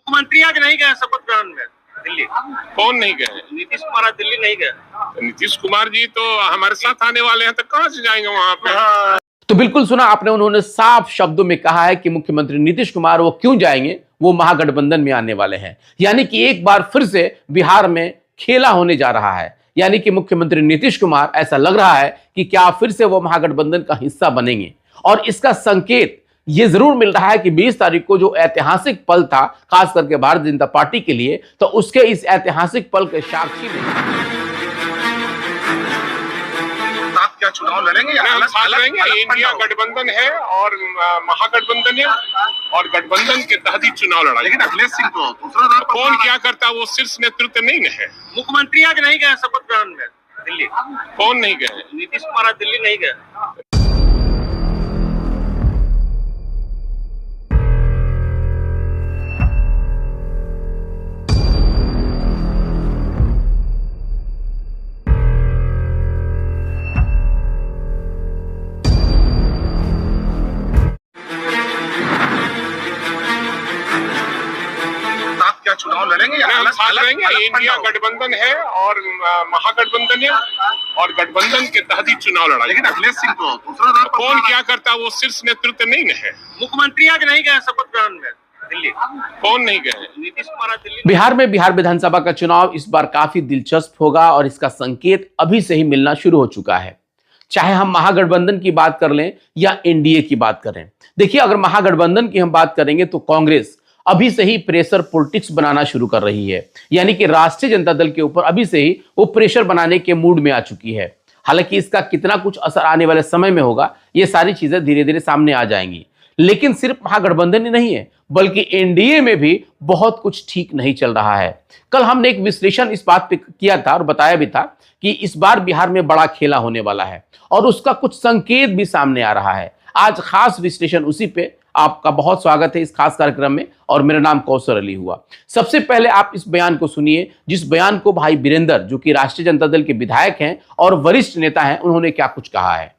मुख्यमंत्री आज नहीं गए शपथ ग्रहण में दिल्ली। कौन नहीं गए? नीतीश कुमार आज दिल्ली नहीं गए। नीतीश कुमार जी तो हमारे साथ आने वाले हैं, तो कहां से जाएंगे वहां पे? तो बिल्कुल सुना आपने, उन्होंने साफ शब्दों में कहा है कि मुख्यमंत्री नीतीश कुमार वो क्यों जाएंगे, वो महागठबंधन में आने वाले हैं। यानी कि एक बार फिर से बिहार में खेला होने जा रहा है। यानी कि मुख्यमंत्री नीतीश कुमार, ऐसा लग रहा है कि क्या फिर से वो महागठबंधन का हिस्सा बनेंगे। और इसका संकेत ये जरूर मिल रहा है कि 20 तारीख को जो ऐतिहासिक पल था खास करके भारतीय जनता पार्टी के लिए, तो उसके इस ऐतिहासिक पल के साक्षी में क्या चुनाव लड़ेंगे? हम साथ रहेंगे। इंडिया गठबंधन है और महागठबंधन है, और गठबंधन के तहत ही चुनाव लड़ा। लेकिन अखिलेश सिंह तो दूसरा दौर पर कौन क्या करता है वो शीर्ष नेतृत्व नहीं है। मुख्यमंत्री आज नहीं गए शपथ ग्रहण में दिल्ली। कौन नहीं गए? नीतीश कुमार आज दिल्ली नहीं गए। क्या चुनाव लड़ेंगे? हम साथ रहेंगे। इंडिया गठबंधन है और महागठबंधन है, और गठबंधन के तहत ही चुनाव लड़ा। लेकिन अखिलेश सिंह तो दूसरा दौर पर कौन क्या करता है वो शीर्ष नेतृत्व नहीं है। मुख्यमंत्री आज नहीं गए शपथ ग्रहण में दिल्ली। कौन नहीं गए? नीतीश कुमार आज दिल्ली। बिहार में बिहार विधानसभा का चुनाव इस बार काफी दिलचस्प होगा और इसका संकेत अभी से ही मिलना शुरू हो चुका है। चाहे हम महागठबंधन की बात कर लें या एनडीए की बात करें। देखिए, अगर महागठबंधन की हम बात करेंगे तो कांग्रेस अभी से ही प्रेशर पॉलिटिक्स बनाना शुरू कर रही है। यानी कि राष्ट्रीय जनता दल के ऊपर अभी से ही वो प्रेशर बनाने के मूड में आ चुकी है। हालांकि इसका कितना कुछ असर आने वाले समय में होगा, ये सारी चीजें धीरे धीरे सामने आ जाएंगी। लेकिन सिर्फ महागठबंधन ही नहीं है, बल्कि एनडीए में भी बहुत कुछ ठीक नहीं चल रहा है। कल हमने एक विश्लेषण इस बात पे किया था और बताया भी था कि इस बार बिहार में बड़ा खेला होने वाला है और उसका कुछ संकेत भी सामने आ रहा है। आज खास विश्लेषण उसी पे आपका बहुत स्वागत है इस खास कार्यक्रम में, और मेरा नाम कौसर अली हुआ। सबसे पहले आप इस बयान को सुनिए, जिस बयान को भाई वीरेंद्र, जो कि राष्ट्रीय जनता दल के विधायक हैं और वरिष्ठ नेता हैं, उन्होंने क्या कुछ कहा है।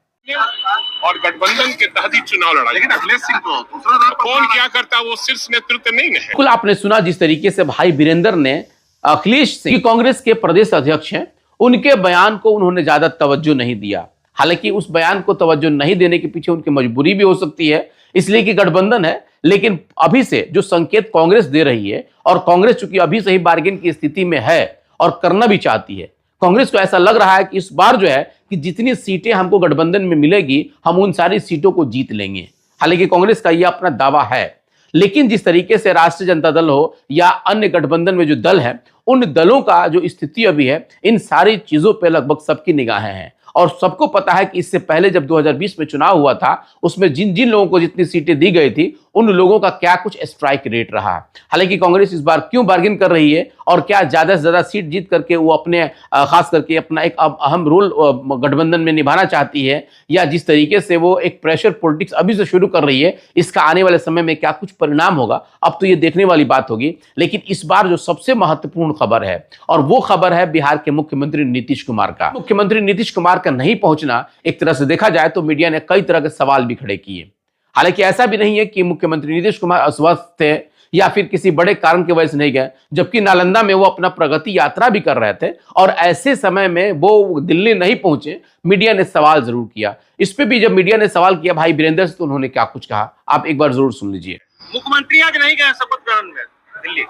और गठबंधन के तहत ही चुनाव लड़ा। लेकिन अखिलेश सिंह तो दूसरा दौर पर कौन क्या करता है वो शीर्ष नेतृत्व नहीं है। बिल्कुल आपने सुना जिस तरीके से भाई वीरेंद्र ने अखिलेश सिंह कांग्रेस के प्रदेश अध्यक्ष हैं, उनके बयान को उन्होंने ज्यादा तवज्जो नहीं दिया। हालांकि उस बयान को तवज्जो नहीं देने के पीछे उनकी मजबूरी भी हो सकती है, इसलिए कि गठबंधन है। लेकिन अभी से जो संकेत कांग्रेस दे रही है, और कांग्रेस चूंकि अभी से ही बार्गेन की स्थिति में है और करना भी चाहती है, कांग्रेस को ऐसा लग रहा है कि इस बार जो है कि जितनी सीटें हमको गठबंधन में मिलेगी, हम उन सारी सीटों को जीत लेंगे। हालांकि कांग्रेस का यह अपना दावा है, लेकिन जिस तरीके से राष्ट्रीय जनता दल हो या अन्य गठबंधन में जो दल है, उन दलों का जो स्थिति अभी है, इन सारी चीजों पर लगभग सबकी निगाहें हैं। और सबको पता है कि इससे पहले जब 2020 में चुनाव हुआ था, उसमें जिन जिन लोगों को जितनी सीटें दी गई थी, उन लोगों का क्या कुछ स्ट्राइक रेट रहा। हालांकि कांग्रेस इस बार क्यों बार्गेन कर रही है और क्या ज्यादा से ज्यादा सीट जीत करके वो अपने खास करके अपना एक अहम रोल गठबंधन में निभाना चाहती है, या जिस तरीके से वो एक प्रेशर पॉलिटिक्स अभी से शुरू कर रही है, इसका आने वाले समय में क्या कुछ परिणाम होगा, अब तो ये देखने वाली बात होगी। लेकिन इस बार जो सबसे महत्वपूर्ण खबर है, और वो खबर है बिहार के मुख्यमंत्री नीतीश कुमार का। मुख्यमंत्री नीतीश कुमार का नहीं पहुंचना, एक तरह से देखा जाए तो मीडिया ने कई तरह के सवाल भी खड़े किए। हालांकि ऐसा भी नहीं है कि मुख्यमंत्री नीतीश कुमार अस्वस्थ थे या फिर किसी बड़े कारण की वजह से नहीं गए, जबकि नालंदा में वो अपना प्रगति यात्रा भी कर रहे थे और ऐसे समय में वो दिल्ली नहीं पहुंचे। मीडिया ने सवाल जरूर किया। इस पे भी जब मीडिया ने सवाल किया भाई वीरेंद्र से, तो उन्होंने क्या कुछ कहा, आप एक बार जरूर सुन लीजिए। मुख्यमंत्री आज नहीं गए शपथ ग्रहण में दिल्ली।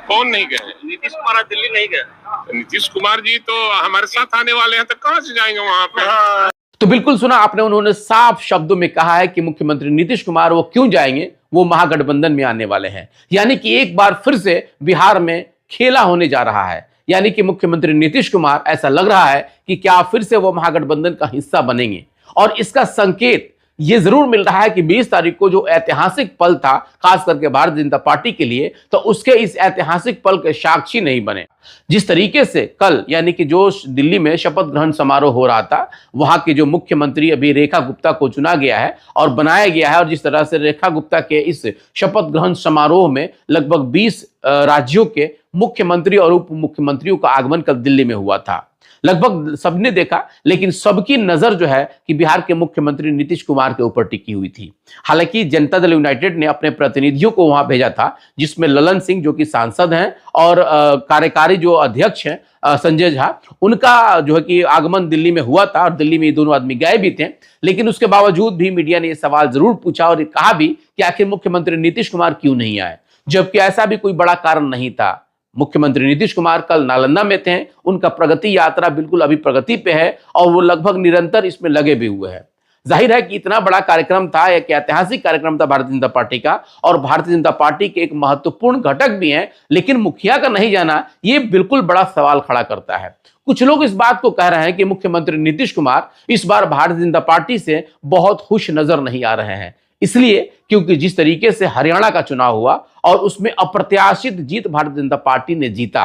कौन नहीं गए? नीतीश कुमार आज दिल्ली नहीं गए। नीतीश कुमार जी तो हमारे साथ आने वाले हैं, तो कहां से जाएंगे वहां पे? तो बिल्कुल सुना आपने, उन्होंने साफ शब्दों में कहा है कि मुख्यमंत्री नीतीश कुमार वो क्यों जाएंगे, वो महागठबंधन में आने वाले हैं। यानी कि एक बार फिर से बिहार में खेला होने जा रहा है। यानी कि मुख्यमंत्री नीतीश कुमार, ऐसा लग रहा है कि क्या फिर से वो महागठबंधन का हिस्सा बनेंगे। और इसका संकेत ये जरूर मिल रहा है कि 20 तारीख को जो ऐतिहासिक पल था खास करके भारतीय जनता पार्टी के लिए, तो उसके इस ऐतिहासिक पल के साक्षी नहीं बने। जिस तरीके से कल यानी कि जो दिल्ली में शपथ ग्रहण समारोह हो रहा था, वहां की जो मुख्यमंत्री अभी रेखा गुप्ता को चुना गया है और बनाया गया है, और जिस तरह से रेखा गुप्ता के इस शपथ ग्रहण समारोह में लगभग 20 राज्यों के मुख्यमंत्री और उप मुख्यमंत्रियों का आगमन कल दिल्ली में हुआ था। लगभग सबने देखा, लेकिन सबकी नजर जो है कि बिहार के मुख्यमंत्री नीतीश कुमार के ऊपर टिकी हुई थी। हालांकि जनता दल यूनाइटेड ने अपने प्रतिनिधियों को वहां भेजा था, जिसमें ललन सिंह जो कि सांसद हैं और कार्यकारी जो अध्यक्ष हैं संजय झा, उनका जो है कि आगमन दिल्ली में हुआ था और दिल्ली में ये दोनों आदमी गए भी थे। लेकिन उसके बावजूद भी मीडिया ने यह सवाल जरूर पूछा और कहा भी कि आखिर मुख्यमंत्री नीतीश कुमार क्यों नहीं आए, जबकि ऐसा भी कोई बड़ा कारण नहीं था। मुख्यमंत्री नीतीश कुमार कल नालंदा में थे, उनका प्रगति यात्रा बिल्कुल अभी प्रगति पे है और वो लगभग निरंतर इसमें लगे भी हुए हैं। जाहिर है कि इतना बड़ा कार्यक्रम था, एक ऐतिहासिक कार्यक्रम था भारतीय जनता पार्टी का, और भारतीय जनता पार्टी के एक महत्वपूर्ण घटक भी हैं, लेकिन मुखिया का नहीं जाना ये बिल्कुल बड़ा सवाल खड़ा करता है। कुछ लोग इस बात को कह रहे हैं कि मुख्यमंत्री नीतीश कुमार इस बार भारतीय जनता पार्टी से बहुत खुश नजर नहीं आ रहे हैं, इसलिए क्योंकि जिस तरीके से हरियाणा का चुनाव हुआ और उसमें अप्रत्याशित जीत भारतीय जनता पार्टी ने जीता,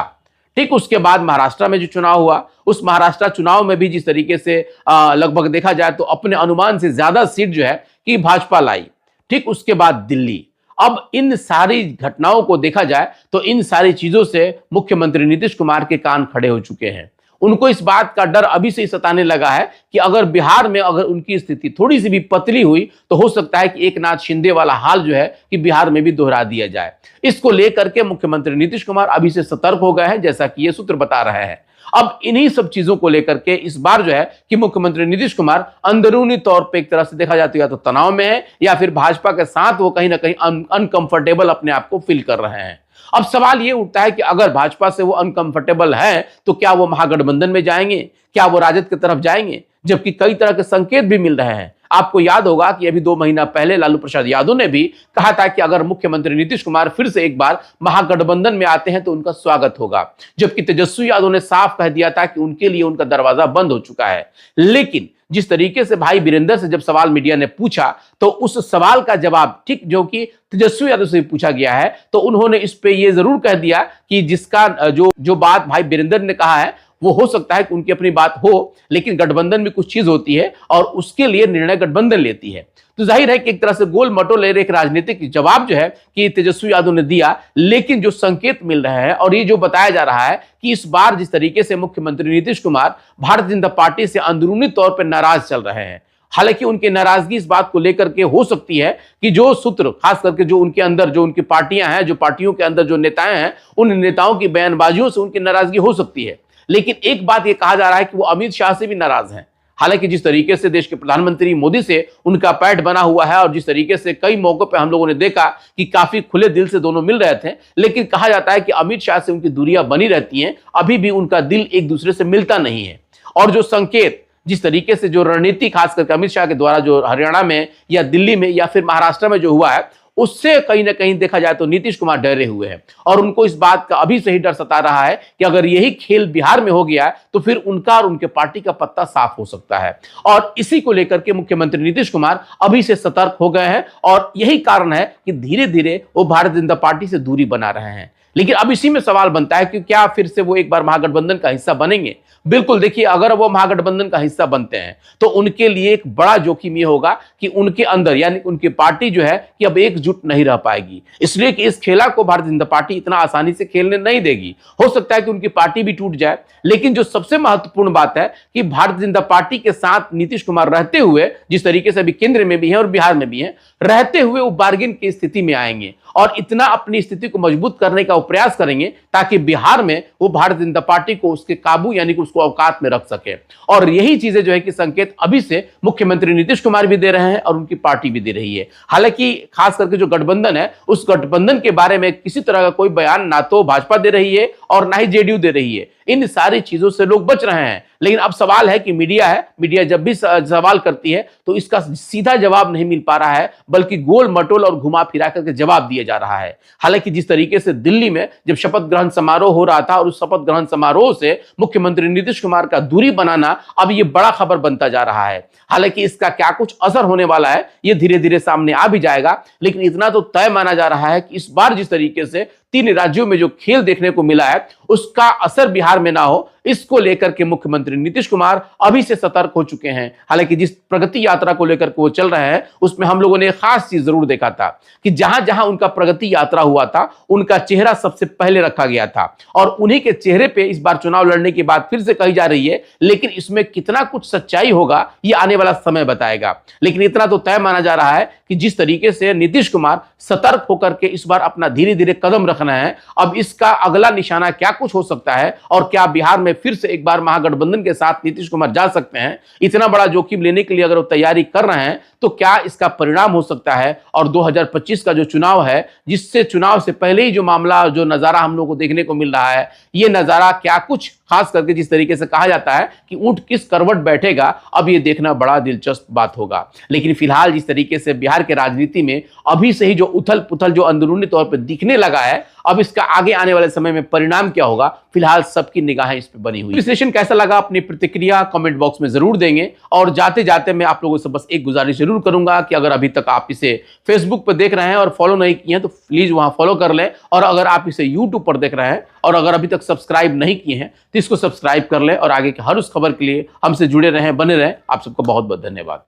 ठीक उसके बाद महाराष्ट्र में जो चुनाव हुआ, उस महाराष्ट्र चुनाव में भी जिस तरीके से लगभग देखा जाए तो अपने अनुमान से ज्यादा सीट जो है कि भाजपा लाई, ठीक उसके बाद दिल्ली। अब इन सारी घटनाओं को देखा जाए तो इन सारी चीजों से मुख्यमंत्री नीतीश कुमार के कान खड़े हो चुके हैं। उनको इस बात का डर अभी से ही सताने लगा है कि अगर बिहार में अगर उनकी स्थिति थोड़ी सी भी पतली हुई तो हो सकता है कि एकनाथ शिंदे वाला हाल जो है कि बिहार में भी दोहरा दिया जाए। इसको लेकर के मुख्यमंत्री नीतीश कुमार अभी से सतर्क हो गए हैं, जैसा कि ये सूत्र बता रहे हैं। अब इन्हीं सब चीजों को लेकर के इस बार जो है कि मुख्यमंत्री नीतीश कुमार अंदरूनी तौर पे एक तरह से देखा जाता है तो तनाव में है, या फिर भाजपा के साथ वो कहीं ना कहीं अनकंफर्टेबल अपने आप को फील कर रहे हैं। अब सवाल ये उठता है कि अगर भाजपा से वो अनकंफर्टेबल है तो क्या वो महागठबंधन में जाएंगे, क्या वो राजद की तरफ जाएंगे, जबकि कई तरह के संकेत भी मिल रहे हैं। आपको याद होगा कि अभी 2 महीना पहले लालू प्रसाद यादव ने भी कहा था कि अगर मुख्यमंत्री नीतीश कुमार फिर से एक बार महागठबंधन में आते हैं तो उनका स्वागत होगा, जबकि तेजस्वी यादव ने साफ कह दिया था कि उनके लिए उनका दरवाजा बंद हो चुका है। लेकिन जिस तरीके से भाई वीरेंद्र से जब सवाल मीडिया ने पूछा तो उस सवाल का जवाब ठीक जो कि तेजस्वी यादव से पूछा गया है, तो उन्होंने इस पे ये जरूर कह दिया कि जिसका जो बात भाई वीरेंद्र ने कहा है वो हो सकता है कि उनकी अपनी बात हो, लेकिन गठबंधन में कुछ चीज होती है और उसके लिए निर्णय गठबंधन लेती है। तो जाहिर है कि एक तरह से गोल मटोल एक राजनीतिक जवाब जो है कि तेजस्वी यादव ने दिया, लेकिन जो संकेत मिल रहे हैं और ये जो बताया जा रहा है कि इस बार जिस तरीके से मुख्यमंत्री नीतीश कुमार भारतीय जनता पार्टी से अंदरूनी तौर पर नाराज चल रहे हैं। हालांकि उनकी नाराजगी इस बात को लेकर के हो सकती है कि जो सूत्र खास करके जो उनके अंदर जो उनकी पार्टियां हैं, जो पार्टियों के अंदर जो नेताएं हैं, उन नेताओं की बयानबाजियों से उनकी नाराजगी हो सकती है। लेकिन एक बात यह कहा जा रहा है कि वो अमित शाह से भी नाराज हैं। हालांकि जिस तरीके से देश के प्रधानमंत्री मोदी से उनका पैठ बना हुआ है और जिस तरीके से कई मौकों पर हम लोगों ने देखा कि काफी खुले दिल से दोनों मिल रहे थे, लेकिन कहा जाता है कि अमित शाह से उनकी दूरियां बनी रहती हैं, अभी भी उनका दिल एक दूसरे से मिलता नहीं है। और जो संकेत जिस तरीके से जो रणनीति खास करके अमित शाह के द्वारा जो हरियाणा में या दिल्ली में या फिर महाराष्ट्र में जो हुआ है, उससे कहीं ना कहीं देखा जाए तो नीतीश कुमार डरे हुए हैं और उनको इस बात का अभी से ही डर सता रहा है कि अगर यही खेल बिहार में हो गया तो फिर उनका और उनके पार्टी का पत्ता साफ हो सकता है। और इसी को लेकर के मुख्यमंत्री नीतीश कुमार अभी से सतर्क हो गए हैं और यही कारण है कि धीरे धीरे वो भारतीय जनता पार्टी से दूरी बना रहे हैं। लेकिन अब इसी में सवाल बनता है कि क्या फिर से वो एक बार महागठबंधन का हिस्सा बनेंगे। बिल्कुल देखिए, अगर वो महागठबंधन का हिस्सा बनते हैं तो उनके लिए एक बड़ा जोखिम ये होगा कि उनके अंदर यानी उनकी पार्टी जो है कि अब एकजुट नहीं रह पाएगी, इसलिए कि इस खेला को भारतीय जनता पार्टी इतना आसानी से खेलने नहीं देगी। हो सकता है कि उनकी पार्टी भी टूट जाए, लेकिन जो सबसे महत्वपूर्ण बात है कि भारतीय जनता पार्टी के साथ नीतीश कुमार रहते हुए जिस तरीके से अभी केंद्र में भी है और बिहार में भी है, रहते हुए वो बार्गेन की स्थिति में आएंगे और इतना अपनी स्थिति को मजबूत करने का प्रयास करेंगे ताकि बिहार में वो भारतीय जनता पार्टी को उसके काबू यानी कि उसको औकात में रख सके। और यही चीजें जो है कि संकेत अभी से मुख्यमंत्री नीतीश कुमार भी दे रहे हैं और उनकी पार्टी भी दे रही है। हालांकि खास करके जो गठबंधन है उस गठबंधन के बारे में किसी तरह का कोई बयान ना तो भाजपा दे रही है और ना ही जेडीयू दे रही है। इन सारी चीजों से लोग बच रहे हैं। लेकिन अब सवाल है कि मीडिया जब भी सवाल करती है तो इसका सीधा जवाब नहीं मिल पा रहा है, बल्कि गोल मटोल और घुमा फिरा करके जवाब दिया जा रहा है। हालांकि जिस तरीके से दिल्ली में जब शपथ ग्रहण समारोह हो रहा था और उस शपथ ग्रहण समारोह से मुख्यमंत्री नीतीश कुमार का दूरी बनाना अब ये बड़ा खबर बनता जा रहा है। हालांकि इसका क्या कुछ असर होने वाला है ये धीरे धीरे सामने आ भी जाएगा, लेकिन इतना तो तय माना जा रहा है कि इस बार जिस तरीके से 3 राज्यों में जो खेल देखने को मिला है उसका असर बिहार में ना हो, इसको लेकर के मुख्यमंत्री नीतीश कुमार अभी से सतर्क हो चुके हैं। हालांकि जिस प्रगति यात्रा को लेकर के वो चल रहे हैं उसमें हम लोगों ने एक खास चीज जरूर देखा था कि जहां जहां उनका प्रगति यात्रा हुआ था उनका चेहरा सबसे पहले रखा गया था और उन्हीं के चेहरे पे इस बार चुनाव लड़ने की बात फिर से कही जा रही है। लेकिन इसमें कितना कुछ सच्चाई होगा ये आने वाला समय बताएगा। लेकिन इतना तो तय माना जा रहा है कि जिस तरीके से नीतीश कुमार सतर्क होकर के इस बार अपना धीरे धीरे कदम रखना है, अब इसका अगला निशाना क्या कुछ हो सकता है और क्या बिहार में फिर से एक बार महागठबंधन के साथ नीतीश कुमार जा सकते हैं, इतना बड़ा जोखिम लेने के लिए अगर वो तैयारी कर रहे हैं तो क्या इसका परिणाम हो सकता है। और 2025 का जो चुनाव है, जिससे चुनाव से पहले ही जो मामला जो नजारा हम लोग को देखने को मिल रहा है, ये नजारा क्या कुछ, खास करके जिस तरीके से कहा जाता है कि ऊंट किस करवट बैठेगा, अब ये देखना बड़ा दिलचस्प बात होगा। लेकिन फिलहाल जिस तरीके से बिहार के राजनीति में अभी से ही जो उथल पुथल जो अंदरूनी तौर पर दिखने लगा है, अब इसका आगे आने वाले समय में परिणाम क्या होगा, फिलहाल सबकी निगाहें इस पर बनी हुई। विश्लेषण कैसा लगा अपनी प्रतिक्रिया कमेंट बॉक्स में जरूर देंगे। और जाते जाते मैं आप लोगों से बस एक गुजारिश जरूर करूंगा कि अगर अभी तक आप इसे फेसबुक पर देख रहे हैं और फॉलो नहीं किए हैं तो प्लीज वहां फॉलो कर लें, और अगर आप इसे यूट्यूब पर देख रहे हैं और अगर अभी तक सब्सक्राइब नहीं किए हैं तो इसको सब्सक्राइब कर लें और आगे की हर उस खबर के लिए हमसे जुड़े रहें, बने रहें। आप सबको बहुत बहुत धन्यवाद।